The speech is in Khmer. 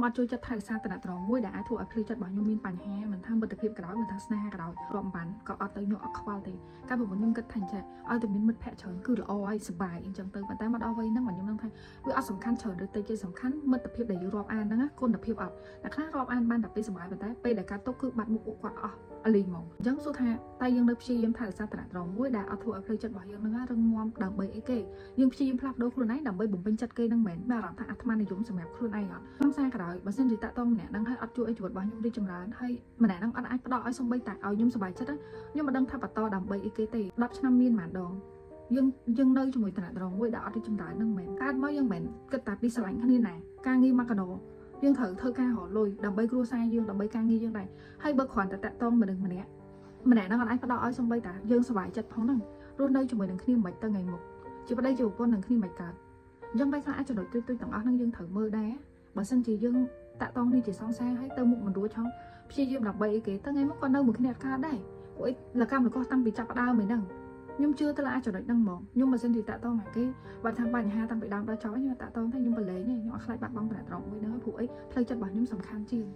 ខ្ញុំអត់ចូលចិត្តថែរក្សាតំណត្រង់មួយដែលអាចធ្វើឲ្យផ្លូវចិត្តរបស់ខ្ញុំមានបញ្ហាមិនថាមិត្តភាពក៏ដោយមិនថាស្នេហាក៏ដោយរាប់មិនបានក៏អត់ទៅខ្ញុំអត់ខ្វល់ទេកាលពីខ្ញុំគិតថាអញ្ចឹងឲ្យតែមានមិត្តភក្តិច្រើនគឺល្អហើយសុបាយអញ្ចឹងទៅប៉ុន្តែមកដល់វ័យហ្នឹងខ្ញុំនឹងថាវាអត់សំខាន់ច្រើនឬតិចទេសំខាន់មិត្តភាពដែលយើងរាប់អានហ្នឹងគុណភាពអត់តែខ្លះរាប់អានបានតែពេលសុបាយប៉ុន្តែពេលដែលកើតទុកគឺបាត់មុខពួកគាត់អស់អលីងហ្មងអញ្ចឹងសួរថាតែយើងនៅព្យាយាមថែរក្សាតំណត្រង់មួយដែលអត់ធ្វើឲ្យផ្លូវចិត្តរបស់យើងហ្នឹងរឹងមាំដើម្បីអីគេយើងព្យាយាមផ្លាស់ប្ដូរខ្លួនឯងដើម្បីបំពេញចិត្តគេហ្នឹងមែនមានអារម្មណ៍ថាអាត្មានិយមសម្រាប់ខ្លួនឯងអត់ខ្ញុំសារក្រោយបើសិនជាតាក់ទងម្នាក់ហ្នឹងហើយអត់ជួយឲ្យជីវិតរបស់ខ្ញុំរីកចម្រើនហើយម្នាក់ហ្នឹងអត់អាចផ្ដល់ឲ្យសំបីតែឲ្យខ្ញុំសុបាយចិត្តខ្ញុំមិនដឹងថាបន្តដើម្បីអីគេទេ10ឆ្នាំមានប៉ុន្មានដងយើងនៅជាមួយតំណត្រង់មួយដែលអត់រីកចម្រើនហ្នឹងមែនកើតមកយើងមិនគិតតែពីស្រឡាញ់គ្នាណាការងារមកកណោយើងត្រូវធ្វើការរកលុយដើម្បីគ្រួសារយើងដើម្បីការងារយើងដែរហើយបើគ្រាន់តែតាក់ទងមនុស្សម្នាក់ហ្នឹងអត់អាចផ្ដល់ឲ្យសំបីតែយើងសុបាយចិត្តផងហ្នឹងរស់នៅជាមួយនឹងគ្នាមិនទៅថ្ងៃមុខជាប្តីជាប្រពន្ធនឹងគ្នាមិនកើតអញ្ចឹងបែរថាអាចចំណុចទូចទាំងអស់ហ្នឹងយើងត្រូវមើលដែរបើសិនជាយើងតាក់ទងនេះជាសង្សារហើយទៅមុខមិនរួចឆោព្យាយាមដើម្បីអីគេទៅថ្ងៃមុខក៏នៅមួយគ្នាអត់កើតដែរព្រោះអីលកម្មលកោះតាំងពីចាប់ផ្ដើមឯហ្នឹងខ្ញុំជឿទៅលើអាចចំណុចហ្នឹងហ្មងខ្ញុំបើសិនជាតាក់ទងមកគេបើថាបញ្ហាតាំងពីដើមដល់ចប់ខ្ញុំតាក់ទងតែខ្ញុំប្រឡែងខ្ញុំអត់ខ្លាចបាត់បង់តំណត្រង់មួយហ្នឹងព្រោះអីផ្លូវចិត្តរបស់ខ្ញុំសំខាន់ជាង